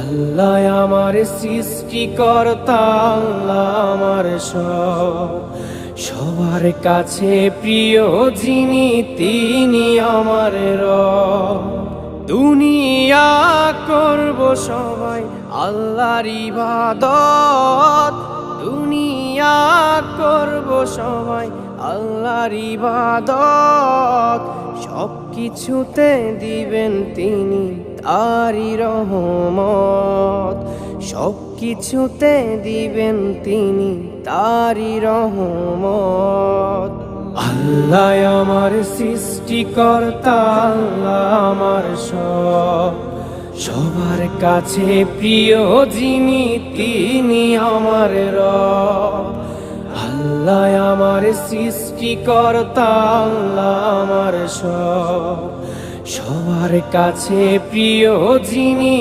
আল্লাহ আমার সৃষ্টিকর্তা, আল্লাহ আমার সব, সবার কাছে প্রিয় যিনি তিনি আমার রব। দুনিয়া করব সবাই আল্লাহর ইবাদত, দুনিয়া করব সবাই আল্লাহর ইবাদত, সব কিছুতে দিবেন তিনি তারি রহমত, সব কিছুতে দিবেন তিনি তারি রহমত। আল্লাহ আমার সৃষ্টিকর্তা, আল্লাহ আমার সব, সবার কাছে প্রিয় যিনি তিনি আমার রব। আল্লাহ আমার সৃষ্টিকর্তা, আল্লাহ আমার সব, সবার কাছে প্রিয় যিনি